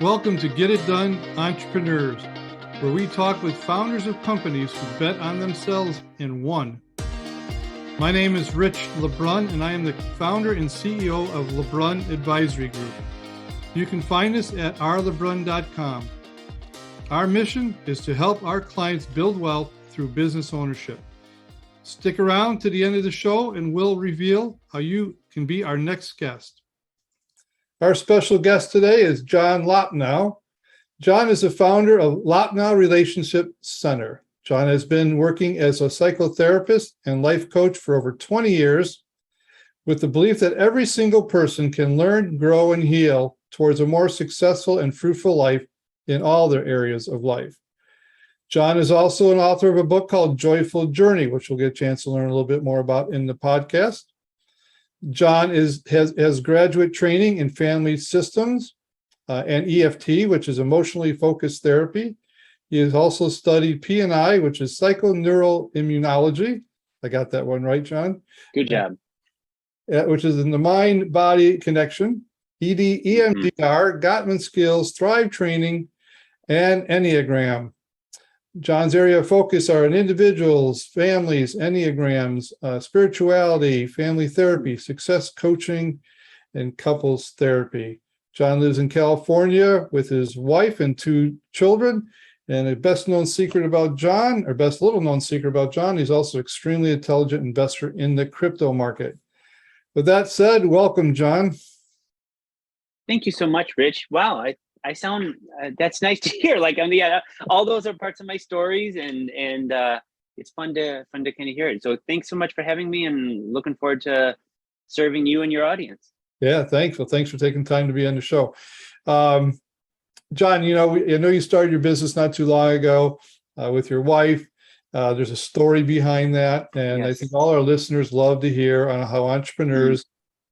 Welcome to Get It Done Entrepreneurs, where we talk with founders of companies who bet on themselves and won. My name is Rich LeBrun, and I am the founder and CEO of LeBrun Advisory Group. You can find us at rlebrun.com. Our mission is to help our clients build wealth through business ownership. Stick around to the end of the show and we'll reveal how you can be our next guest. Our special guest today is John Loppnow. John is the founder of Loppnow Relationship Center. John has been working as a psychotherapist and life coach for over 20 years with the belief that every single person can learn, grow, and heal towards a more successful and fruitful life in all their areas of life. John is also an author of a book called Joyful Journey, which we'll get a chance to learn a little bit more about in the podcast. John has graduate training in family systems and EFT, which is emotionally focused therapy. He has also studied P&I, which is Psychoneuroimmunology. I got that one right, John. Good job. Which is in the mind-body connection, EMDR, Gottman Skills, Thrive Training, and Enneagram. John's area of focus are in individuals, families, Enneagrams, spirituality, family therapy, success coaching, and couples therapy. John lives in California with his wife and 2 children. And the best little known secret about John, he's also an extremely intelligent investor in the crypto market. With that said, welcome, John. Thank you so much, Rich. Wow, I sound, that's nice to hear. Like, all those are parts of my stories, and it's fun to kind of hear it. So thanks so much for having me, and looking forward to serving you and your audience. Yeah, thanks. Well, thanks for taking time to be on the show. John, I know you started your business not too long ago with your wife. There's a story behind that, and yes. I think all our listeners love to hear on how entrepreneurs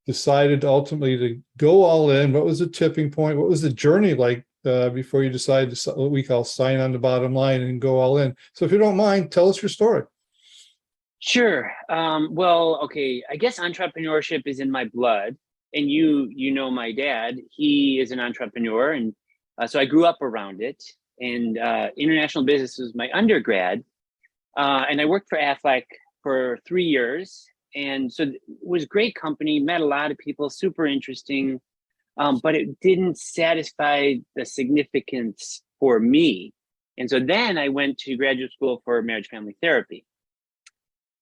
decided ultimately to go all in. What was the tipping point? What was the journey like before you decided to what we call sign on the bottom line and go all in? So if you don't mind, tell us your story. Sure. Well, okay. I guess entrepreneurship is in my blood, and you know my dad. He is an entrepreneur, and so I grew up around it. And international business was my undergrad, and I worked for Aflac for 3 years. And so it was great company, met a lot of people, super interesting, but it didn't satisfy the significance for me. And so then I went to graduate school for marriage family therapy.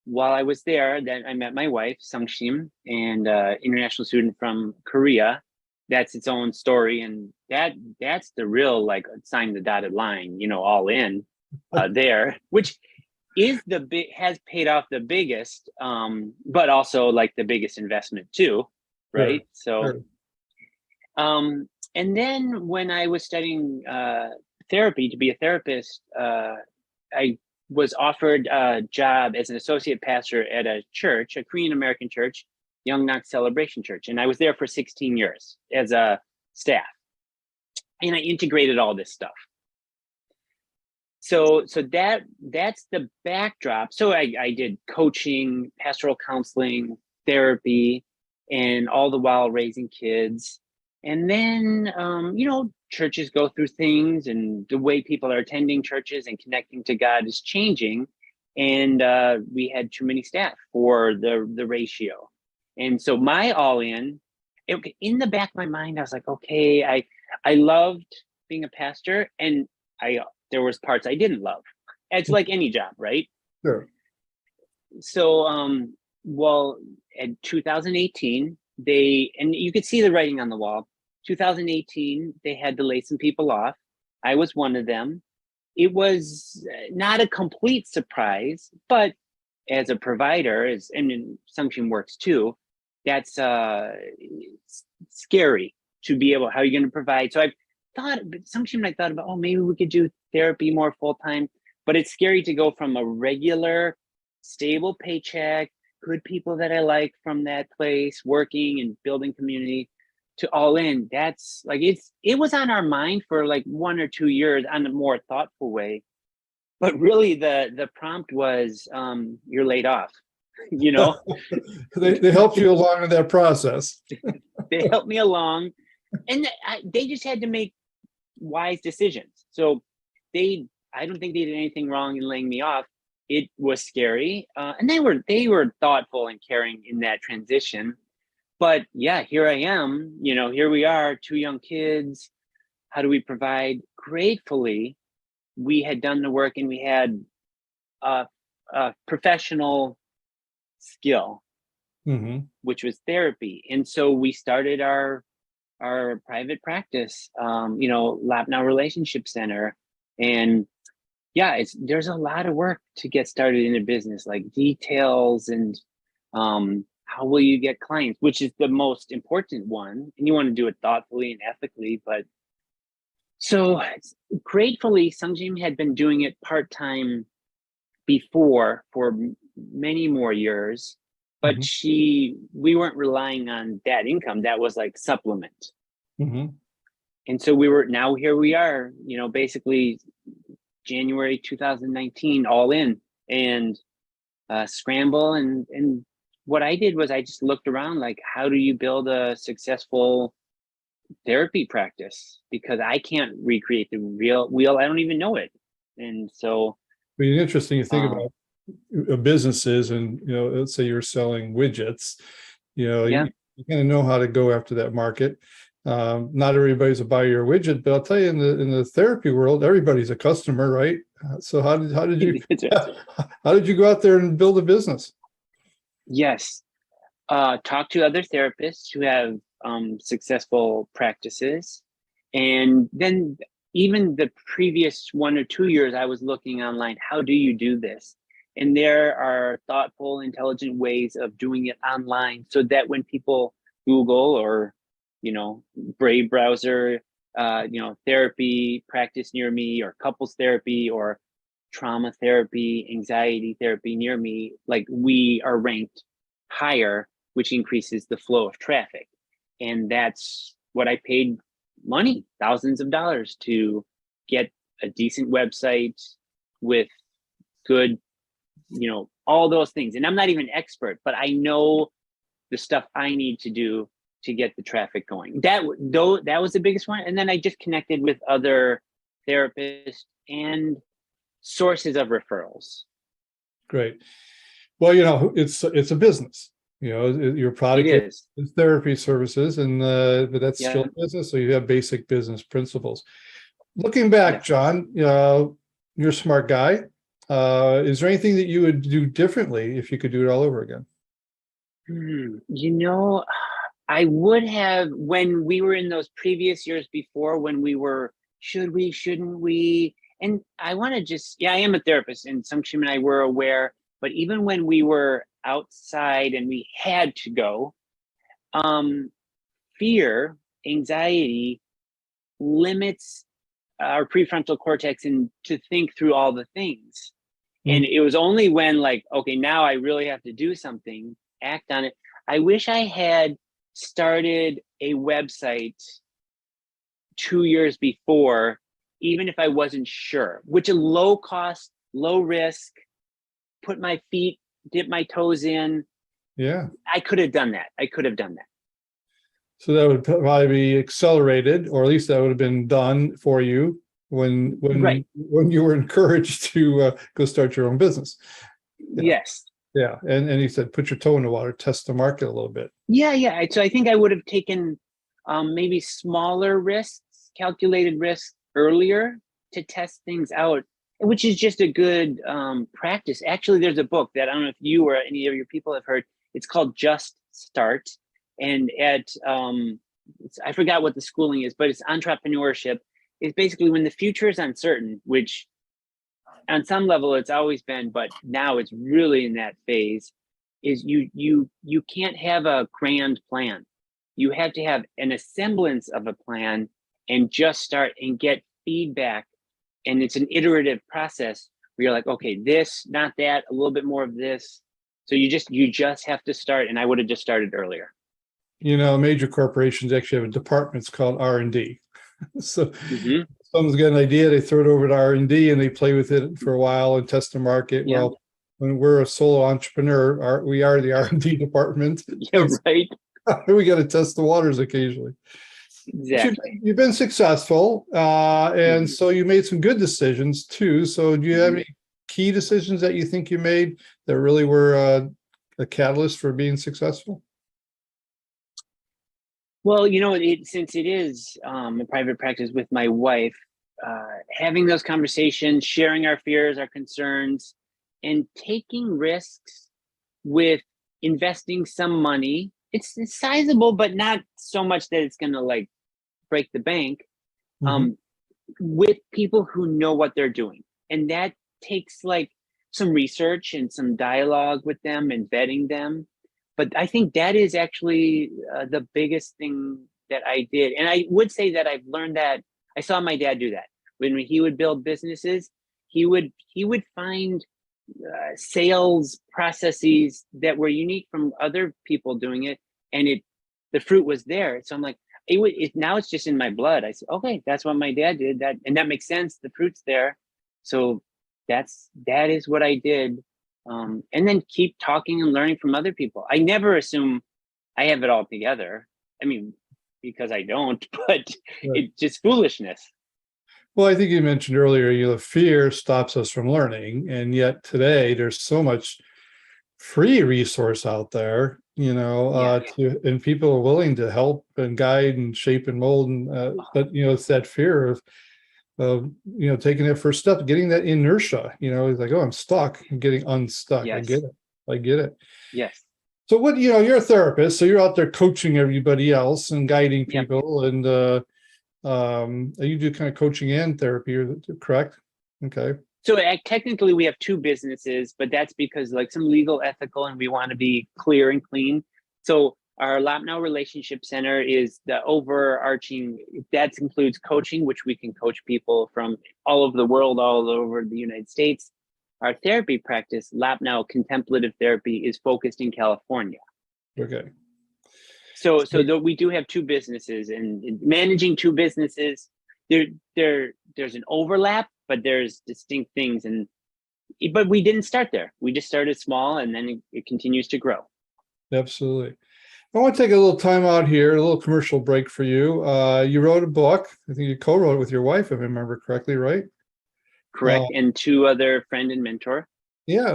While I was there, then I met my wife, Sungshim, and international student from Korea. That's its own story. And that's the real, like, sign the dotted line, all in there, which has paid off the biggest, but also like the biggest investment too, right? Sure. So, and then when I was studying therapy to be a therapist, I was offered a job as an associate pastor at a church, a Korean American church, Young Knox Celebration Church, and I was there for 16 years as a staff, and I integrated all this stuff. So that's the backdrop. So I did coaching, pastoral counseling, therapy, and all the while raising kids. And then, churches go through things, and the way people are attending churches and connecting to God is changing. And we had too many staff for the ratio. And so my all in the back of my mind, I was like, okay, I loved being a pastor, and there was parts I didn't love. It's like any job, right? Sure. So, in 2018, and you could see the writing on the wall, 2018, they had to lay some people off. I was one of them. It was not a complete surprise, but as a provider, and Sungshim works too, that's scary to be able, how are you going to provide? So I thought about, maybe we could do therapy more full-time, but it's scary to go from a regular stable paycheck, good people that I like from that place, working and building community, to all in. That's like, it was on our mind for like 1 or 2 years on a more thoughtful way, but really the prompt was, you're laid off. They helped you along in that process. They helped me along, and they just had to make wise decisions. So I don't think they did anything wrong in laying me off. It was scary, and they were thoughtful and caring in that transition. But yeah, here I am. Here we are, 2 young kids. How do we provide? Gratefully, we had done the work, and we had a professional skill, which was therapy. And so we started our private practice, Loppnow Relationship Center. And yeah, there's a lot of work to get started in a business, like details and how will you get clients, which is the most important one. And you want to do it thoughtfully and ethically. But so gratefully, Sungjim had been doing it part-time before for many more years, but we weren't relying on that income. That was like supplement. And so here we are, basically January 2019, all in, and scramble. And what I did was I just looked around, like, how do you build a successful therapy practice? Because I can't recreate the real wheel. I don't even know it. And so it's interesting to think about businesses, and let's say you're selling widgets. You kind of know how to go after that market. Not everybody's a buy your widget, but I'll tell you, in the therapy world, everybody's a customer, right? So how did you how did you go out there and build a business? Yes, talk to other therapists who have successful practices, and then even the previous 1 or 2 years, I was looking online. How do you do this? And there are thoughtful, intelligent ways of doing it online, so that when people Google or Brave browser, therapy practice near me, or couples therapy, or trauma therapy, anxiety therapy near me, like, we are ranked higher, which increases the flow of traffic. And that's what I paid money, thousands of dollars, to get a decent website with good, all those things. And I'm not even an expert, but I know the stuff I need to do to get the traffic going. That was the biggest one. And then I just connected with other therapists and sources of referrals. Great. Well, it's a business. Your product is therapy services, and but that's still a business. So you have basic business principles. Looking back, John, you're a smart guy. Is there anything that you would do differently if you could do it all over again? I would have, when we were in those previous years before, when we were, should we, shouldn't we? And I want to I am a therapist, and Sungjim and I were aware, but even when we were outside and we had to go, fear, anxiety limits our prefrontal cortex to think through all the things. And it was only when, like, okay, now I really have to do something, act on it. I wish I had started a website 2 years before, even if I wasn't sure, which a low cost, low risk, dip my toes in. Yeah. I could have done that. So that would probably be accelerated, or at least that would have been done for you when you were encouraged to go start your own business. Yeah. Yes. Yeah. And you said, put your toe in the water, test the market a little bit. Yeah. So I think I would have taken maybe smaller risks, calculated risks earlier to test things out, which is just a good practice. Actually, there's a book that I don't know if you or any of your people have heard. It's called Just Start. And I forgot what the schooling is, but it's entrepreneurship. It's basically when the future is uncertain, which on some level it's always been, but now it's really in that phase, is you can't have a grand plan. You have to have an semblance of a plan and just start and get feedback. And it's an iterative process where you're like, okay, this, not that, a little bit more of this. So you just have to start. And I would have just started earlier. Major corporations actually have departments called R&D. So someone's got an idea, they throw it over to R&D and they play with it for a while and test the market. Yeah. Well, when we're a solo entrepreneur, we are the R&D department. Yeah, right. We got to test the waters occasionally. Exactly. You've been successful, and Mhm. so you made some good decisions too. So do you have Mhm. any key decisions that you think you made that really were a catalyst for being successful? Well, since it is a private practice with my wife, having those conversations, sharing our fears, our concerns, and taking risks with investing some money. It's sizable, but not so much that it's going to like break the bank. Mhm. Um, with people who know what they're doing, and that takes like some research and some dialogue with them and vetting them. But I think that is actually the biggest thing that I did, and I would say that I've learned that. I saw my dad do that when he would build businesses. He would find sales processes that were unique from other people doing it, and the fruit was there. So I'm like, now it's just in my blood. I said, okay, that's what my dad did. And that makes sense. The fruit's there, so that is what I did. And then keep talking and learning from other people. I never assume I have it all together. I mean, because I don't, but Right. it's just foolishness. Well, I think you mentioned earlier, fear stops us from learning, and yet today there's so much free resource out there, Yeah. and people are willing to help and guide and shape and mold, and but it's that fear of taking that first step, getting that inertia. It's like, oh, I'm stuck, I'm getting unstuck. I get Yes. it. I get it. Yes. So what, you're a therapist, so you're out there coaching everybody else and guiding Yep. people, and you do kind of coaching and therapy, correct? Okay. So technically, we have two businesses, but that's because like some legal, ethical, and we want to be clear and clean. So our Loppnow Relationship Center is the overarching. That includes coaching, which we can coach people from all over the world, all over the United States. Our therapy practice, Loppnow Contemplative Therapy, is focused in California. Okay. So we do have two businesses, and managing two businesses, there's an overlap, but there's distinct things. But we didn't start there. We just started small, and then it continues to grow. Absolutely. I want to take a little time out here, a little commercial break for you. You wrote a book. I think you co-wrote it with your wife, if I remember correctly, right? Uh, Correct. And two other friend and mentor. yeah.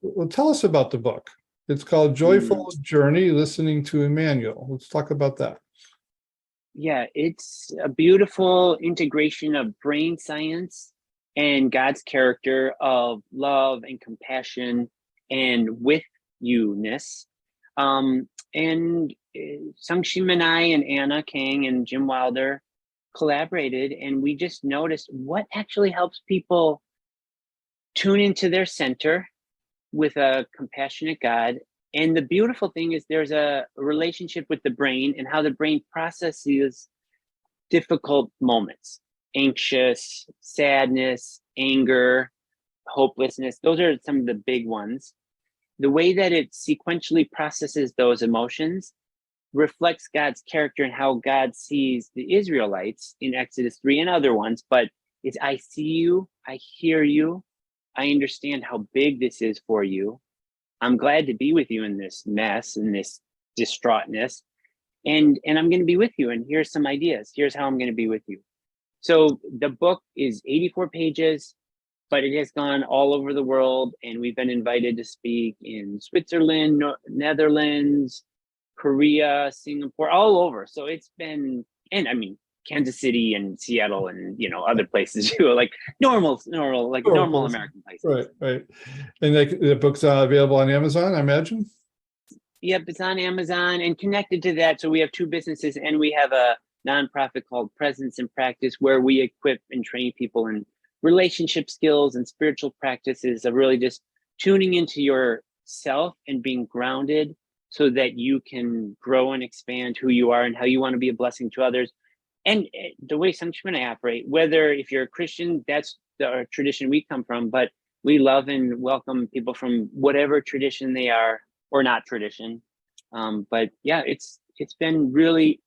Well, tell us about the book. It's called Mm, Joyful Journey, Listening to Immanuel. Let's talk about that. yeah, it's a beautiful integration of brain science and God's character of love and compassion and with you-ness. And Sangshim and I and Anna King and Jim Wilder collaborated, and we just noticed what actually helps people tune into their center with a compassionate God. And the beautiful thing is there's a relationship with the brain and how the brain processes difficult moments, anxious, sadness, anger, hopelessness. Those are some of the big ones. The way that it sequentially processes those emotions reflects God's character and how God sees the Israelites in Exodus 3 and other ones. But it's, I see you, I hear you, I understand how big this is for you. I'm glad to be with you in this mess, in this distraughtness. And I'm going to be with you. And here's some ideas. Here's how I'm going to be with you. So the book is 84 pages, but it has gone all over the world. And we've been invited to speak in Switzerland, Netherlands, Korea, Singapore, all over. So it's been, and I mean, Kansas City and Seattle and, other places too, like normal, like normal Oh, American places. right, right. And the book's available on Amazon, I imagine? Yep, it's on Amazon and connected to that. So we have two businesses, and we have a nonprofit called Presence and Practice, where we equip and train people in relationship skills and spiritual practices of really just tuning into yourself and being grounded so that you can grow and expand who you are and how you want to be a blessing to others. And the way some and I operate, whether if you're a Christian, that's the tradition we come from, but we love and welcome people from whatever tradition they are or not tradition. But yeah, it's been really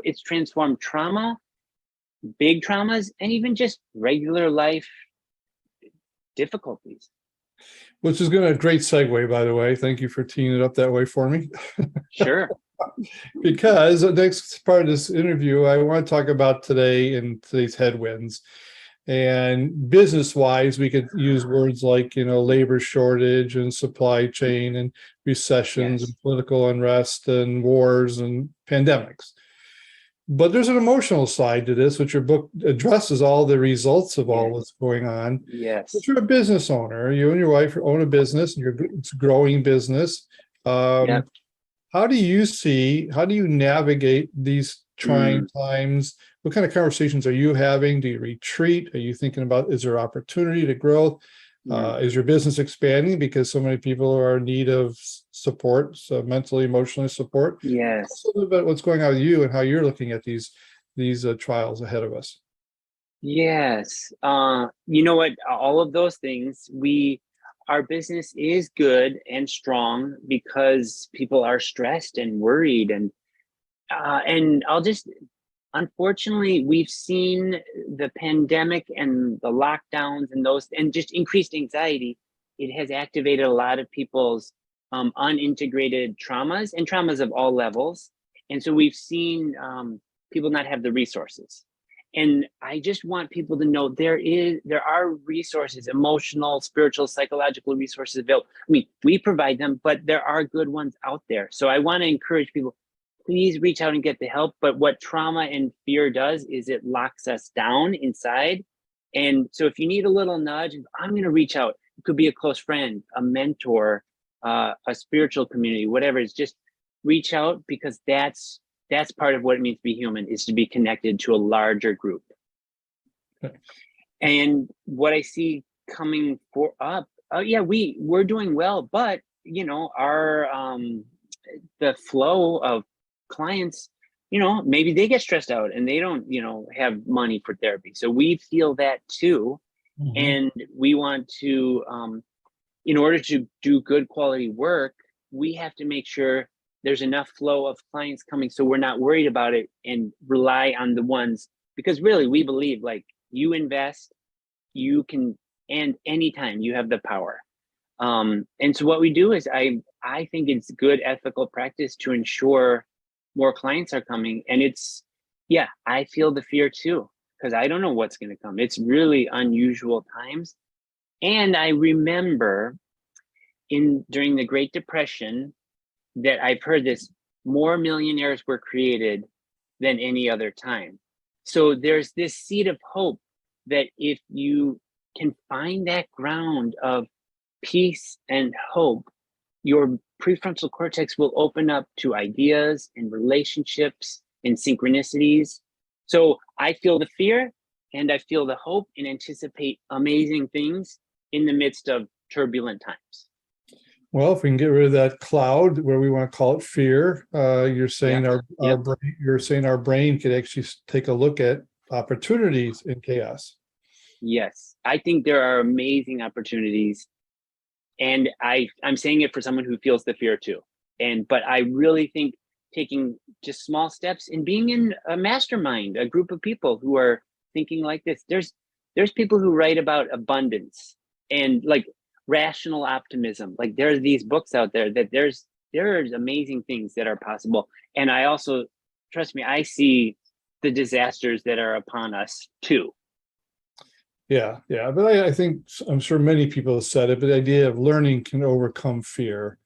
it's transformed trauma, big traumas, and even just regular life difficulties. Which is going to a great segue, by the way. Thank you for teeing it up that way for me. Sure. Because the next part of this interview, I want to talk about today's headwinds. And business-wise, we could use words like, labor shortage and supply chain and recessions Yes. and political unrest and wars and pandemics. But there's an emotional side to this, which your book addresses all the results of all Yes. what's going on. Yes. But you're a business owner. You and your wife own a business, and it's a growing business. Yep. How do you navigate these trying times? What kind of conversations are you having? Do you retreat? Are you thinking about, is there opportunity to grow? Is your business expanding because so many people are in need of support, so mentally, emotionally support? Tell Yes. us a little bit what's going on with you and how you're looking at these trials ahead of us. Yes. You know what? All of those things, our business is good and strong because people are stressed and worried, and unfortunately, we've seen the pandemic and the lockdowns and just increased anxiety. It has activated a lot of people's unintegrated traumas and traumas of all levels. And so we've seen people not have the resources. And I just want people to know there are resources, emotional, spiritual, psychological resources available. I mean, we provide them, but there are good ones out there. So I want to encourage people, please reach out and get the help. But what trauma and fear does is it locks us down inside. And so if you need a little nudge, I'm going to reach out. It could be a close friend, a mentor, a spiritual community, whatever. It's just reach out, because that's part of what it means to be human, is to be connected to a larger group. Okay. And what I see coming we're doing well, but our the flow of clients, maybe they get stressed out and they don't, have money for therapy. So we feel that too. Mm-hmm. And we want to, in order to do good quality work, we have to make sure there's enough flow of clients coming so we're not worried about it and rely on the ones, because really we believe, like, you invest, you can, and anytime you have the power. And so what we do is I think it's good ethical practice to ensure more clients are coming. And I feel the fear too, because I don't know what's going to come. It's really unusual times. And I remember during the Great Depression that I've heard this, more millionaires were created than any other time. So there's this seed of hope that if you can find that ground of peace and hope, your prefrontal cortex will open up to ideas and relationships and synchronicities. So I feel the fear and I feel the hope and anticipate amazing things in the midst of turbulent times. Well, if we can get rid of that cloud, where we want to call it fear, you're saying our brain could actually take a look at opportunities in chaos. Yes, I think there are amazing opportunities. And I'm saying it for someone who feels the fear too. But I really think taking just small steps and being in a mastermind, a group of people who are thinking like this. There's people who write about abundance and like rational optimism. Like there's these books out there that there's amazing things that are possible. And I also, trust me, I see the disasters that are upon us too. Yeah. But I think, I'm sure many people have said it, but the idea of learning can overcome fear.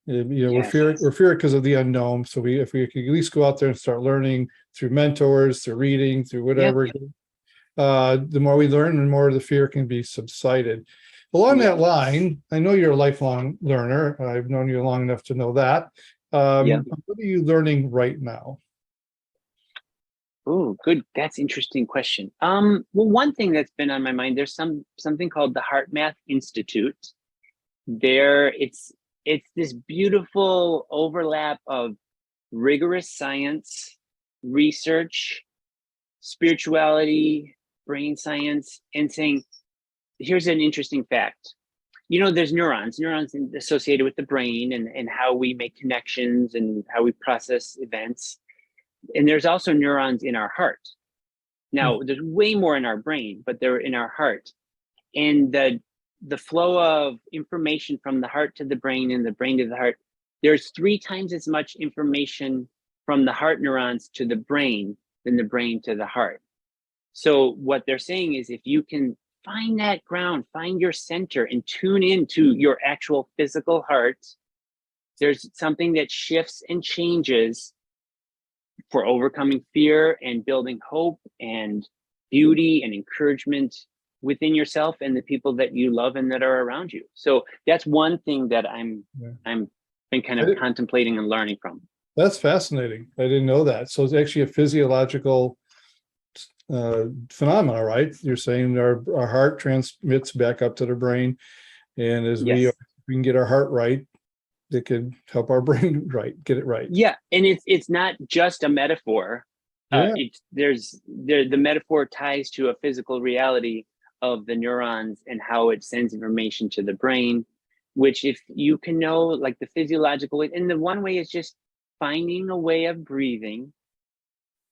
We're fear because of the unknown. So if we could at least go out there and start learning through mentors, through reading, through whatever, the more we learn, the more the fear can be subsided. Along that line, I know you're a lifelong learner. I've known you long enough to know that. What are you learning right now? Oh, good. That's an interesting question. Well, one thing that's been on my mind, there's something called the Heart Math Institute. It's this beautiful overlap of rigorous science, research, spirituality, brain science, and saying, here's an interesting fact. There's neurons associated with the brain and how we make connections and how we process events. And there's also neurons in our heart. Now, there's way more in our brain, but they're in our heart. And the flow of information from the heart to the brain and the brain to the heart, there's 3 times as much information from the heart neurons to the brain than the brain to the heart. So what they're saying is if you can find that ground, find your center, and tune into your actual physical heart, there's something that shifts and changes for overcoming fear and building hope and beauty and encouragement within yourself and the people that you love and that are around you. So that's one thing that I'm been kind of contemplating and learning from. That's fascinating. I didn't know that. So it's actually a physiological phenomena, right? You're saying our heart transmits back up to the brain, and as we can get our heart right, it could help our brain get it right. Yeah, and it's not just a metaphor. The metaphor ties to a physical reality of the neurons and how it sends information to the brain, which if you can know like the physiological way, and the one way is just finding a way of breathing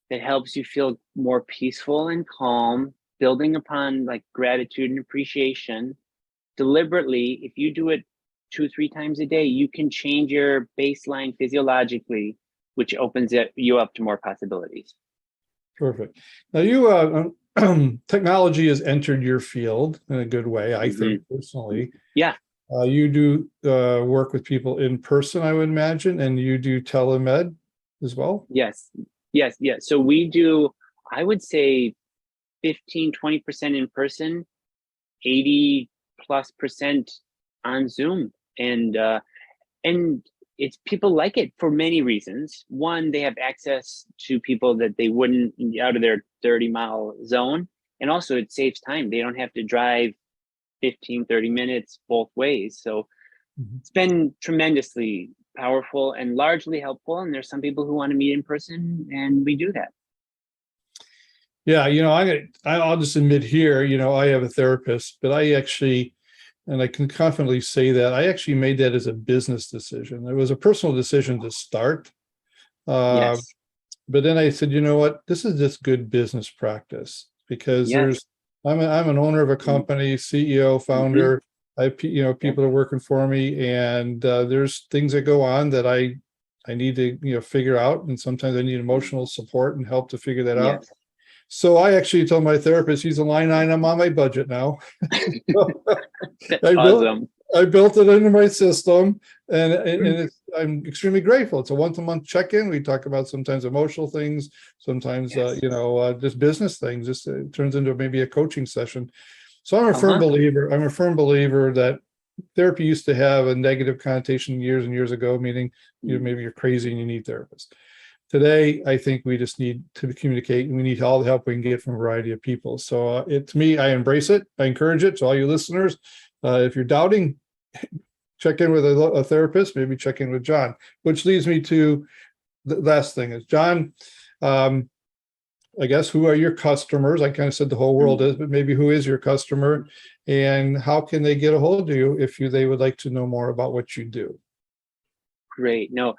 that helps you feel more peaceful and calm, building upon like gratitude and appreciation deliberately. If you do it 2-3 times a day, you can change your baseline physiologically, which opens you up to more possibilities. Perfect. Now you technology has entered your field in a good way, I think personally. Yeah. You do work with people in person, I would imagine, and you do telemed as well? Yes. So we do, I would say 15-20% in person, 80+% on Zoom. And it's people like it for many reasons. One, they have access to people that they wouldn't out of their 30-mile zone. And also it saves time. They don't have to drive 15-30 minutes both ways. So it's been tremendously powerful and largely helpful. And there's some people who want to meet in person, and we do that. Yeah, I'll just admit here, I have a therapist, but I actually, and I can confidently say that I actually made that as a business decision. It was a personal decision to start. Yes. But then I said, you know what, this is just good business practice because I'm an owner of a company, CEO, founder. I have, people are working for me, and there's things that go on that I need to, figure out. And sometimes I need emotional support and help to figure that out. So I actually told my therapist, he's a line item on my budget now. Awesome. I built it into my system, and I'm extremely grateful. It's a once-a-month check-in. We talk about sometimes emotional things, sometimes just business things. Just it turns into maybe a coaching session. So I'm a firm believer. I'm a firm believer that therapy used to have a negative connotation years and years ago, meaning maybe you're crazy and you need therapists. Today, I think we just need to communicate, and we need all the help we can get from a variety of people. So to me, I embrace it. I encourage it. To all you listeners, if you're doubting, check in with a therapist, maybe check in with John, which leads me to the last thing is, John, I guess, who are your customers? I kind of said the whole world is, but maybe who is your customer, and how can they get a hold of you if they would like to know more about what you do? Great. No,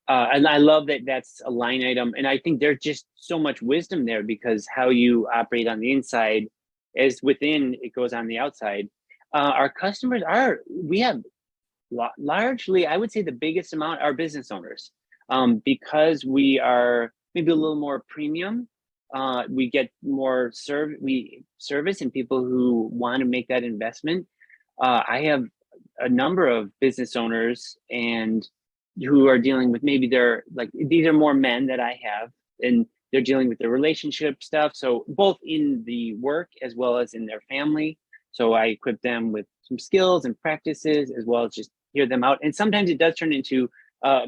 and I love that that's a line item. And I think there's just so much wisdom there, because how you operate on the inside is within, it goes on the outside. Our customers we have largely, I would say the biggest amount are business owners, because we are maybe a little more premium. We get more service and people who want to make that investment. I have a number of business owners and who are dealing with, maybe these are more men that I have, and they're dealing with their relationship stuff. So both in the work as well as in their family. So I equip them with some skills and practices, as well as just hear them out. And sometimes it does turn into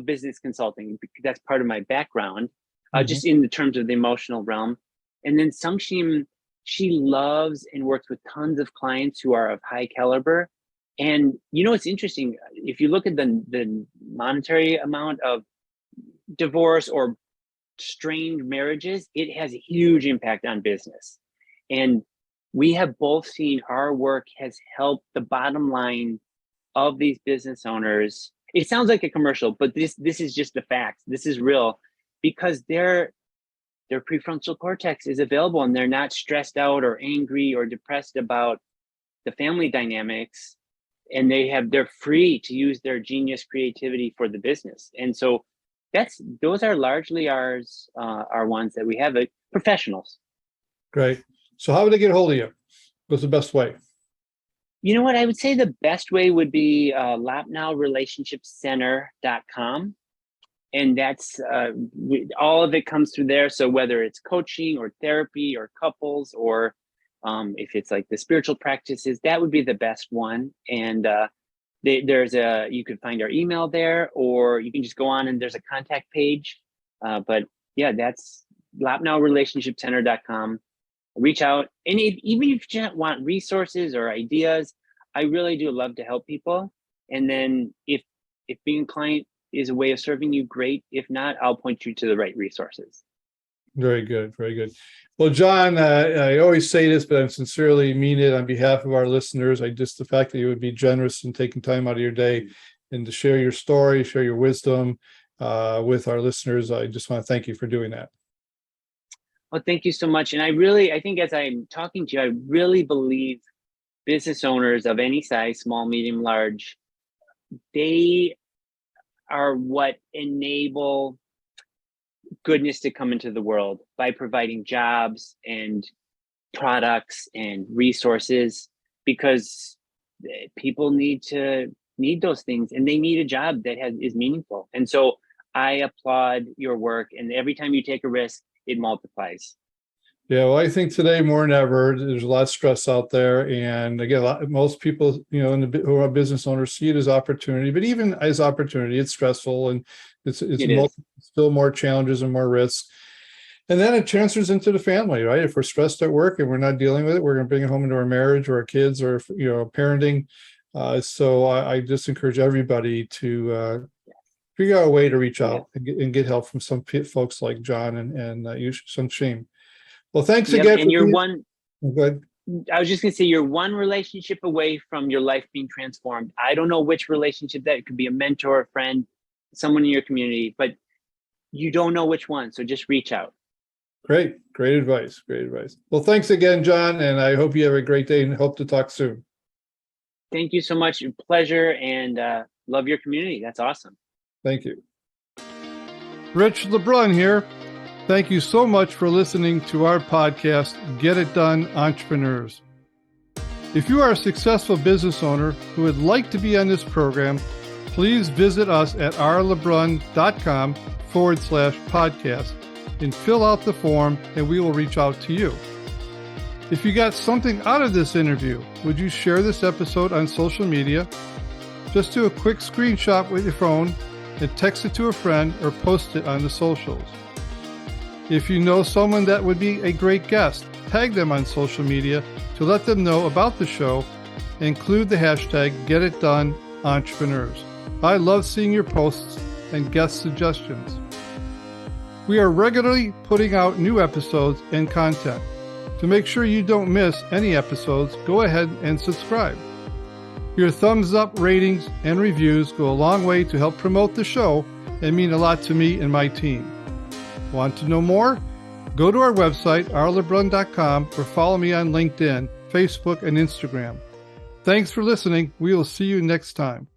business consulting, because that's part of my background, just in the terms of the emotional realm. And then Sungshim, she loves and works with tons of clients who are of high caliber. And it's interesting, if you look at the monetary amount of divorce or strained marriages, it has a huge impact on business. And we have both seen our work has helped the bottom line of these business owners. It sounds like a commercial, but this is just the facts. This is real, because their prefrontal cortex is available, and they're not stressed out or angry or depressed about the family dynamics. and they're free to use their genius creativity for the business. And so those are largely our ones that we have, professionals. Great. So how would they get a hold of you? What's the best way? You know what? I would say the best way would be loppnow.com. And that's all of it comes through there. So whether it's coaching or therapy or couples, or if it's like the spiritual practices, that would be the best one. And you could find our email there, or you can just go on and there's a contact page. But yeah, that's loppnow.com. Reach out. And even if you just want resources or ideas, I really do love to help people. And then if being a client is a way of serving you, great. If not, I'll point you to the right resources. Very good. Very good. Well, John, I always say this, but I sincerely mean it on behalf of our listeners. The fact that you would be generous in taking time out of your day and to share your story, share your wisdom with our listeners. I just want to thank you for doing that. Well, thank you so much. And I think as I'm talking to you, I really believe business owners of any size, small, medium, large, they are what enable goodness to come into the world by providing jobs and products and resources, because people need those things, and they need a job that is meaningful. And so I applaud your work, and every time you take a risk, it multiplies. Yeah, well, I think today more than ever, there's a lot of stress out there. And again, most people, who are business owners see it as opportunity, but even as opportunity, it's stressful, and it's still more challenges and more risks. And then it transfers into the family, right? If we're stressed at work and we're not dealing with it, we're going to bring it home into our marriage or our kids or, parenting. So I just encourage everybody to figure out a way to reach out and get help from some folks like John and some shame. Well, thanks again. And you're one. Good. I was just going to say, you're one relationship away from your life being transformed. I don't know which relationship that could be, a mentor, a friend, someone in your community, but you don't know which one. So just reach out. Great advice. Well, thanks again, John. And I hope you have a great day and hope to talk soon. Thank you so much. Pleasure, and love your community. That's awesome. Thank you. Rich LeBrun here. Thank you so much for listening to our podcast, Get It Done, Entrepreneurs. If you are a successful business owner who would like to be on this program, please visit us at rlebrun.com/podcast and fill out the form, and we will reach out to you. If you got something out of this interview, would you share this episode on social media? Just do a quick screenshot with your phone and text it to a friend or post it on the socials. If you know someone that would be a great guest, tag them on social media to let them know about the show and include the hashtag GetItDoneEntrepreneurs. I love seeing your posts and guest suggestions. We are regularly putting out new episodes and content. To make sure you don't miss any episodes, go ahead and subscribe. Your thumbs up, ratings, and reviews go a long way to help promote the show and mean a lot to me and my team. Want to know more? Go to our website, rlebrun.com, or follow me on LinkedIn, Facebook, and Instagram. Thanks for listening. We will see you next time.